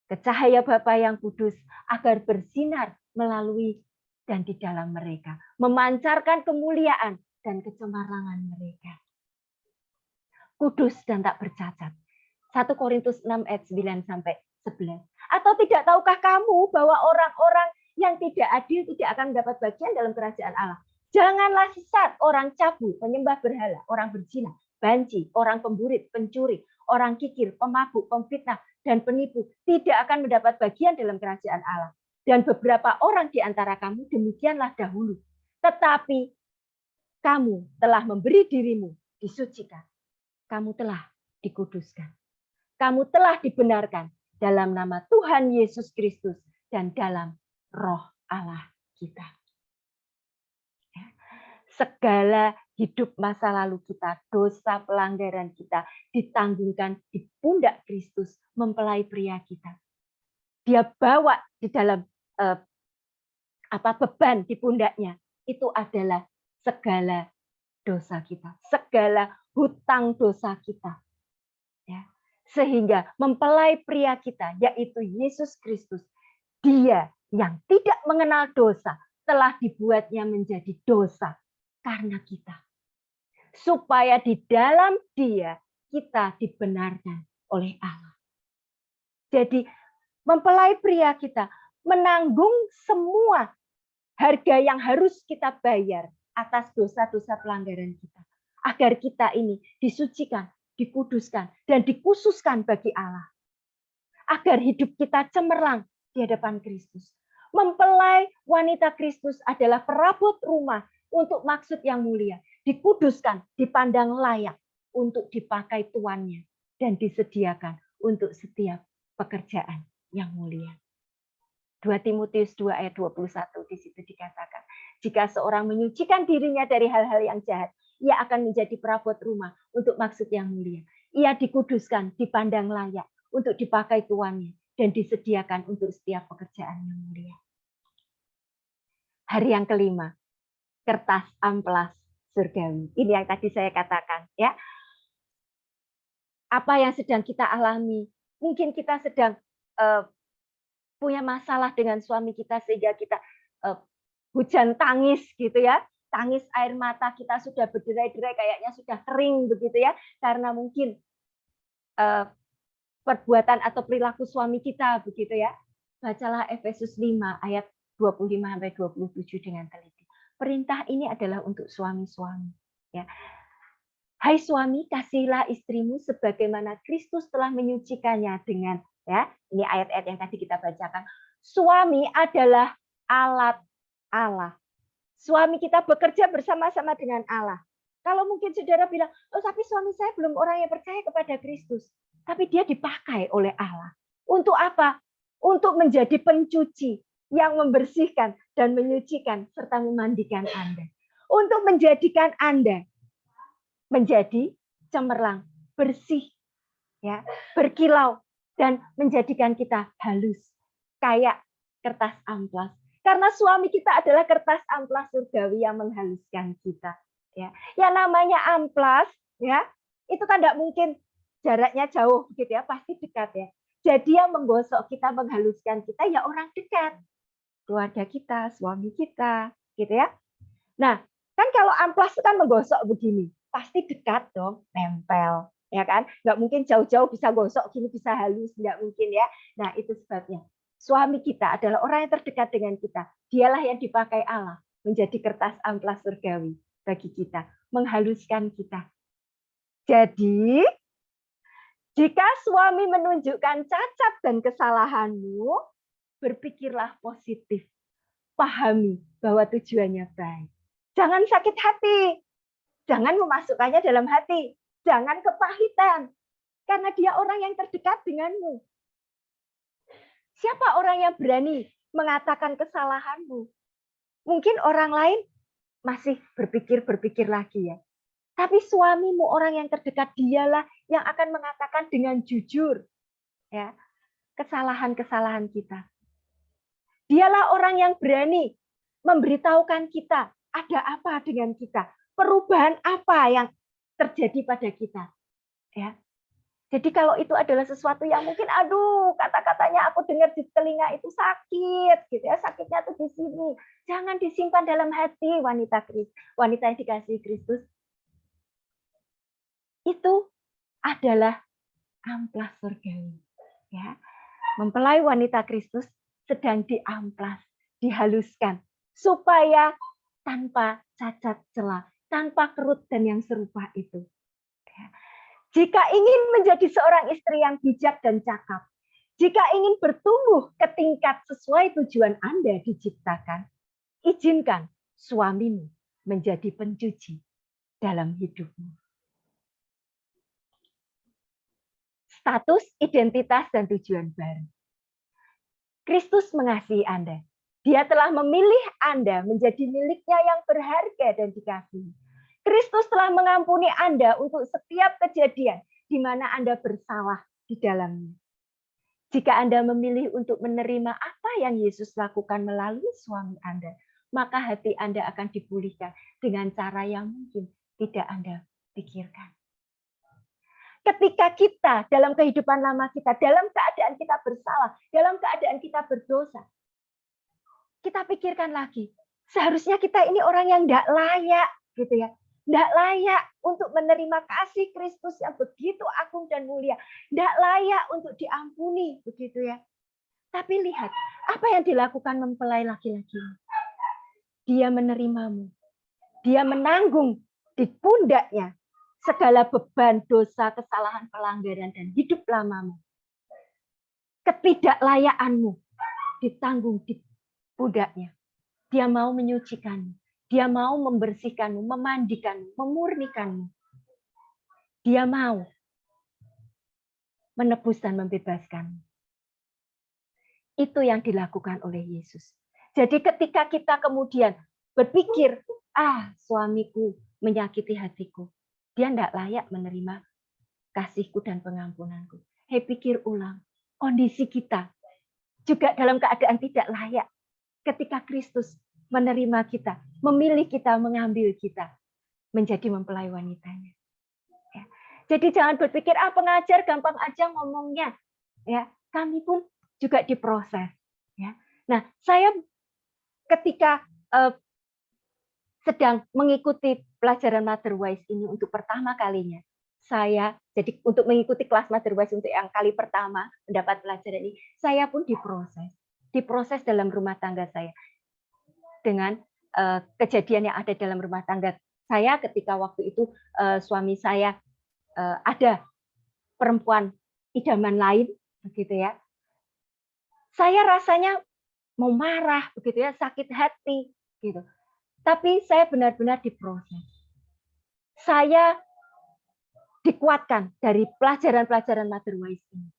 B: Ke cahaya Bapa yang kudus agar bersinar melalui dan di dalam mereka. Memancarkan kemuliaan dan kecemerlangan mereka. Kudus dan tak bercacat. 1 Korintus 6 ayat 9 sampai 11. Atau tidak tahukah kamu bahwa orang-orang yang tidak adil tidak akan mendapat bagian dalam kerajaan Allah? Janganlah sesat orang cabul, penyembah berhala, orang berzina, banci, orang pemburit, pencuri, orang kikir, pemabuk, pemfitnah, dan penipu tidak akan mendapat bagian dalam kerajaan Allah. Dan beberapa orang di antara kamu demikianlah dahulu. Tetapi kamu telah memberi dirimu disucikan. Kamu telah dikuduskan. Kamu telah dibenarkan dalam nama Tuhan Yesus Kristus dan dalam Roh Allah kita. Segala hidup masa lalu kita, dosa pelanggaran kita ditanggungkan di pundak Kristus, mempelai pria kita. Dia bawa di dalam beban di pundaknya. Itu adalah segala dosa kita, segala hutang dosa kita. Ya. Sehingga mempelai pria kita, yaitu Yesus Kristus, Dia yang tidak mengenal dosa, telah dibuatnya menjadi dosa karena kita. Supaya di dalam Dia kita dibenarkan oleh Allah. Jadi mempelai pria kita menanggung semua harga yang harus kita bayar atas dosa-dosa pelanggaran kita. Agar kita ini disucikan, dikuduskan, dan dikhususkan bagi Allah. Agar hidup kita cemerlang di hadapan Kristus. Mempelai wanita Kristus adalah perabot rumah untuk maksud yang mulia. Dikuduskan, dipandang layak untuk dipakai tuannya. Dan disediakan untuk setiap pekerjaan yang mulia. 2 Timotius 2 ayat 21 di situ dikatakan, jika seorang menyucikan dirinya dari hal-hal yang jahat, ia akan menjadi perabot rumah untuk maksud yang mulia. Ia dikuduskan, dipandang layak untuk dipakai tuannya dan disediakan untuk setiap pekerjaan yang mulia. Hari yang kelima, kertas amplas surgawi. Ini yang tadi saya katakan, ya. Apa yang sedang kita alami? Mungkin kita sedang punya masalah dengan suami kita sehingga kita hujan tangis gitu ya. Tangis air mata kita sudah berderai-derai, kayaknya sudah kering begitu ya. Karena mungkin perbuatan atau perilaku suami kita begitu ya. Bacalah Efesus 5 ayat 25 sampai 27 dengan teliti. Perintah ini adalah untuk suami-suami ya. Hai suami, kasihilah istrimu sebagaimana Kristus telah menyucikannya dengan, ya, ini ayat-ayat yang tadi kita bacakan. Suami adalah alat Allah. Suami kita bekerja bersama-sama dengan Allah. Kalau mungkin saudara bilang, oh tapi suami saya belum orang yang percaya kepada Kristus. Tapi dia dipakai oleh Allah. Untuk apa? Untuk menjadi pencuci yang membersihkan dan menyucikan serta memandikan Anda. Untuk menjadikan Anda menjadi cemerlang, bersih, ya, berkilau, dan menjadikan kita halus kayak kertas amplas. Karena suami kita adalah kertas amplas surgawi yang menghaluskan kita. Ya, yang namanya amplas, ya, itu kan tidak mungkin jaraknya jauh, gitu ya, pasti dekat ya. Jadi yang menggosok kita, menghaluskan kita, ya orang dekat, keluarga kita, suami kita, gitu ya. Nah, kan kalau amplas itu kan menggosok begini, pasti dekat dong, nempel, ya kan? Nggak mungkin jauh-jauh bisa gosok gini, bisa halus, nggak mungkin ya. Nah, itu sebabnya suami kita adalah orang yang terdekat dengan kita. Dialah yang dipakai Allah menjadi kertas amplas surgawi bagi kita, menghaluskan kita. Jadi, jika suami menunjukkan cacat dan kesalahanmu, berpikirlah positif. Pahami bahwa tujuannya baik. Jangan sakit hati. Jangan memasukkannya dalam hati. Jangan kepahitan. Karena dia orang yang terdekat denganmu. Siapa orang yang berani mengatakan kesalahanmu? Mungkin orang lain masih berpikir lagi ya. Tapi suamimu, orang yang terdekat, dialah yang akan mengatakan dengan jujur ya kesalahan-kesalahan kita. Dialah orang yang berani memberitahukan kita ada apa dengan kita, perubahan apa yang terjadi pada kita. Ya. Jadi kalau itu adalah sesuatu yang mungkin, aduh, kata-katanya aku dengar di telinga itu sakit, gitu ya, sakitnya tuh di sini. Jangan disimpan dalam hati, wanita yang dikasihi Kristus. Itu adalah amplas surgawi. Ya. Mempelai wanita Kristus sedang diamplas, dihaluskan, supaya tanpa cacat celah, tanpa kerut dan yang serupa itu. Jika ingin menjadi seorang istri yang bijak dan cakap, jika ingin bertumbuh ke tingkat sesuai tujuan Anda diciptakan, izinkan suamimu menjadi pencuci dalam hidupmu. Status, identitas, dan tujuan baru. Kristus mengasihi Anda. Dia telah memilih Anda menjadi miliknya yang berharga dan dikasihi. Kristus telah mengampuni Anda untuk setiap kejadian di mana Anda bersalah di dalamnya. Jika Anda memilih untuk menerima apa yang Yesus lakukan melalui suami Anda, maka hati Anda akan dipulihkan dengan cara yang mungkin tidak Anda pikirkan. Ketika kita dalam kehidupan lama kita, dalam keadaan kita bersalah, dalam keadaan kita berdosa, kita pikirkan lagi, seharusnya kita ini orang yang tidak layak, gitu ya, tidak layak untuk menerima kasih Kristus yang begitu agung dan mulia, tidak layak untuk diampuni, begitu ya. Tapi lihat apa yang dilakukan mempelai laki-laki. Dia menerimamu, dia menanggung di pundaknya segala beban, dosa, kesalahan, pelanggaran, dan hidup lamamu. Ketidaklayakanmu ditanggung di pundaknya. Dia mau menyucikanmu. Dia mau membersihkanmu, memandikanmu, memurnikanmu. Dia mau menebus dan membebaskanmu. Itu yang dilakukan oleh Yesus. Jadi ketika kita kemudian berpikir, suamiku menyakiti hatiku, dia tidak layak menerima kasihku dan pengampunanku. Pikir ulang, kondisi kita juga dalam keadaan tidak layak. Ketika Kristus menerima kita, memilih kita, mengambil kita menjadi mempelai wanitanya. Ya. Jadi jangan berpikir pengajar gampang aja ngomongnya. Ya, kami pun juga diproses. Ya. Nah, saya ketika sedang mengikuti pelajaran Motherwise ini untuk pertama kalinya, jadi untuk mengikuti kelas Motherwise untuk yang kali pertama mendapat pelajaran ini, saya pun diproses dalam rumah tangga saya dengan kejadian yang ada dalam rumah tangga saya ketika waktu itu suami saya ada perempuan idaman lain, begitu ya. Saya rasanya mau marah, begitu ya, sakit hati, gitu. Tapi saya benar-benar diproses. Saya dikuatkan dari pelajaran-pelajaran Mother Wise ini.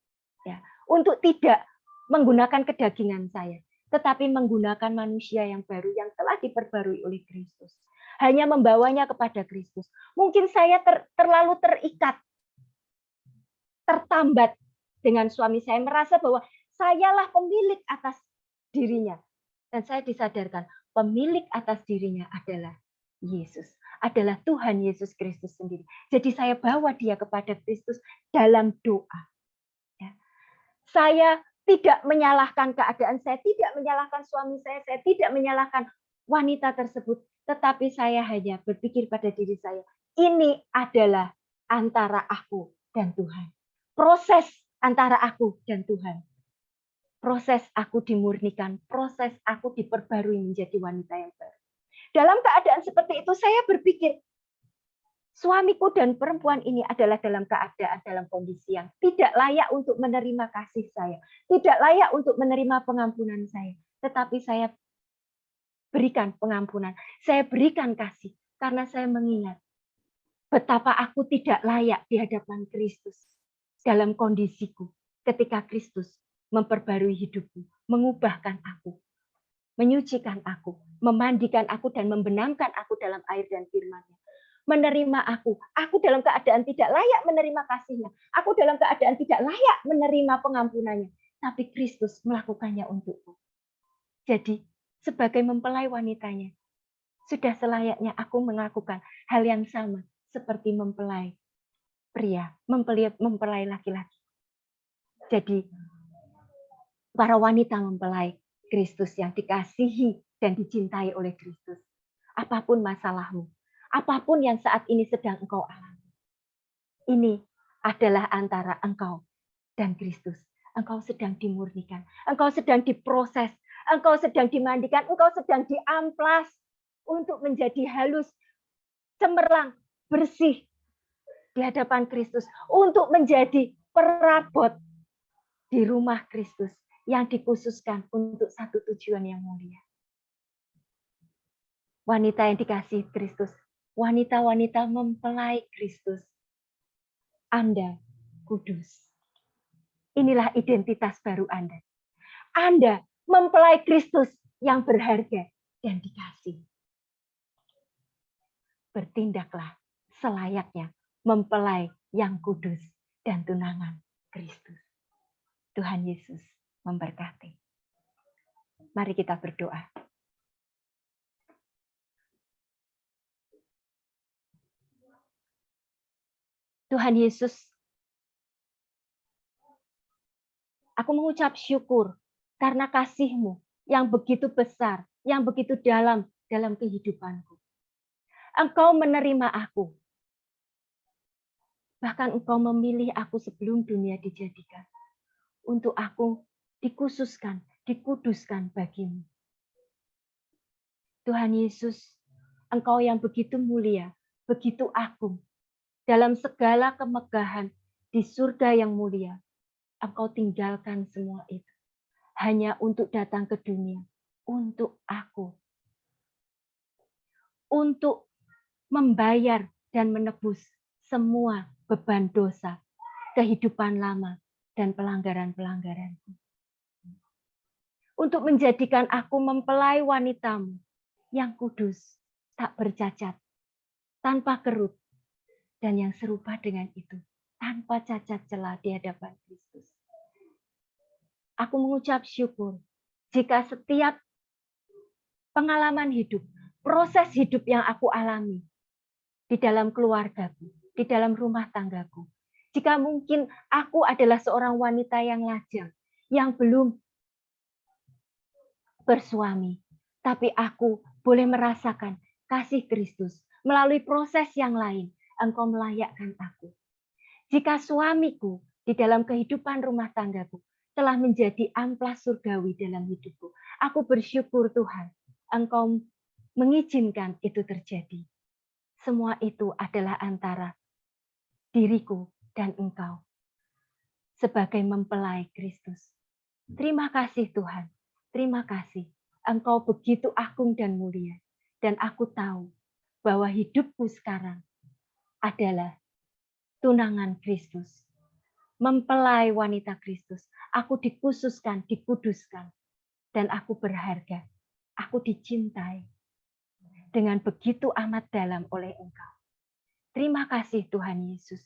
B: Ya, untuk tidak menggunakan kedagingan saya, tetapi menggunakan manusia yang baru yang telah diperbarui oleh Kristus. Hanya membawanya kepada Kristus. Mungkin saya terlalu terikat, tertambat dengan suami saya, merasa bahwa sayalah pemilik atas dirinya. Dan saya disadarkan, pemilik atas dirinya adalah Yesus, adalah Tuhan Yesus Kristus sendiri. Jadi saya bawa dia kepada Kristus dalam doa. Ya. Saya tidak menyalahkan keadaan, saya tidak menyalahkan suami saya tidak menyalahkan wanita tersebut, tetapi saya hanya berpikir pada diri saya, ini adalah antara aku dan Tuhan. Proses antara aku dan Tuhan. Proses aku dimurnikan, proses aku diperbarui menjadi wanita yang baru. Dalam keadaan seperti itu, saya berpikir, suamiku dan perempuan ini adalah dalam keadaan, dalam kondisi yang tidak layak untuk menerima kasih saya, tidak layak untuk menerima pengampunan saya, tetapi saya berikan pengampunan, saya berikan kasih, karena saya mengingat betapa aku tidak layak di hadapan Kristus dalam kondisiku ketika Kristus memperbarui hidupku, mengubahkan aku, menyucikan aku, memandikan aku dan membenamkan aku dalam air dan firman-Nya. Menerima aku dalam keadaan tidak layak menerima kasih-Nya, aku dalam keadaan tidak layak menerima pengampunannya, tapi Kristus melakukannya untukku. Jadi, sebagai mempelai wanitanya, sudah selayaknya aku melakukan hal yang sama seperti mempelai pria, mempelai laki-laki. Jadi, para wanita mempelai Kristus yang dikasihi dan dicintai oleh Kristus. Apapun masalahmu, apapun yang saat ini sedang engkau alami, ini adalah antara engkau dan Kristus. Engkau sedang dimurnikan, engkau sedang diproses, engkau sedang dimandikan, engkau sedang diamplas untuk menjadi halus, cemerlang, bersih di hadapan Kristus, untuk menjadi perabot di rumah Kristus yang dikhususkan untuk satu tujuan yang mulia. Wanita yang dikasihi Kristus, wanita-wanita mempelai Kristus, Anda kudus. Inilah identitas baru Anda. Anda mempelai Kristus yang berharga dan dikasihi. Bertindaklah selayaknya mempelai yang kudus dan tunangan Kristus. Tuhan Yesus memberkati. Mari kita berdoa. Tuhan Yesus, aku mengucap syukur karena kasih-Mu yang begitu besar, yang begitu dalam kehidupanku. Engkau menerima aku. Bahkan Engkau memilih aku sebelum dunia dijadikan. Untuk aku dikhususkan, dikuduskan bagimu. Tuhan Yesus, Engkau yang begitu mulia, begitu agung, dalam segala kemegahan di surga yang mulia, Engkau tinggalkan semua itu. Hanya untuk datang ke dunia, untuk aku. Untuk membayar dan menebus semua beban dosa, kehidupan lama, dan pelanggaran-pelanggaranku. Untuk menjadikan aku mempelai wanitamu yang kudus, tak bercacat, tanpa kerut, dan yang serupa dengan itu, tanpa cacat celah di hadapan Kristus. Aku mengucap syukur jika setiap pengalaman hidup, proses hidup yang aku alami di dalam keluargaku, di dalam rumah tanggaku, jika mungkin aku adalah seorang wanita yang lajang, yang belum bersuami, tapi aku boleh merasakan kasih Kristus melalui proses yang lain. Engkau melayakkan aku. Jika suamiku di dalam kehidupan rumah tanggaku telah menjadi amplas surgawi dalam hidupku, aku bersyukur Tuhan, Engkau mengizinkan itu terjadi. Semua itu adalah antara diriku dan Engkau sebagai mempelai Kristus. Terima kasih Tuhan, terima kasih. Engkau begitu agung dan mulia, dan aku tahu bahwa hidupku sekarang adalah tunangan Kristus, mempelai wanita Kristus. Aku dikhususkan, dikuduskan, dan aku berharga. Aku dicintai dengan begitu amat dalam oleh Engkau. Terima kasih Tuhan Yesus.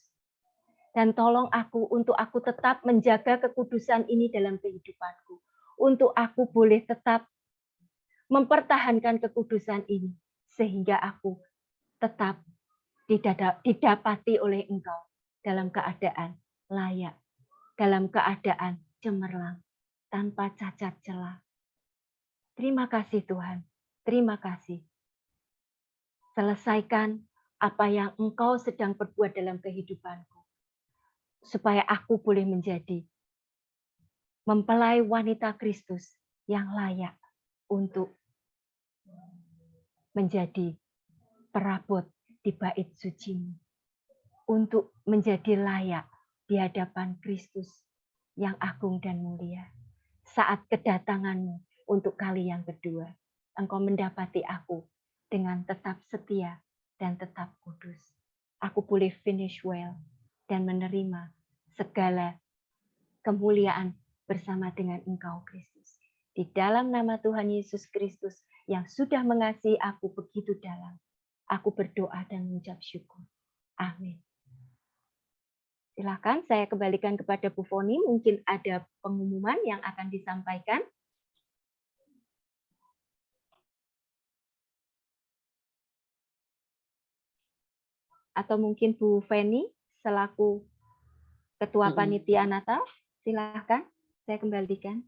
B: Dan tolong aku untuk aku tetap menjaga kekudusan ini dalam kehidupanku. Untuk aku boleh tetap mempertahankan kekudusan ini. Sehingga aku tetap didapati oleh Engkau dalam keadaan layak, dalam keadaan cemerlang, tanpa cacat celah. Terima kasih Tuhan, terima kasih. Selesaikan apa yang Engkau sedang perbuat dalam kehidupanku, supaya aku boleh menjadi mempelai wanita Kristus yang layak untuk menjadi perabot di bait suci-Mu, untuk menjadi layak di hadapan Kristus yang agung dan mulia. Saat kedatangan-Mu untuk kali yang kedua, Engkau mendapati aku dengan tetap setia dan tetap kudus. Aku boleh finish well dan menerima segala kemuliaan bersama dengan Engkau, Kristus. Di dalam nama Tuhan Yesus Kristus yang sudah mengasihi aku begitu dalam, aku berdoa dan mengucap syukur. Amin. Silakan saya kembalikan kepada Bu Foni, mungkin ada pengumuman yang akan disampaikan. Atau mungkin Bu Feni selaku Ketua Panitia Natal, silakan saya kembalikan.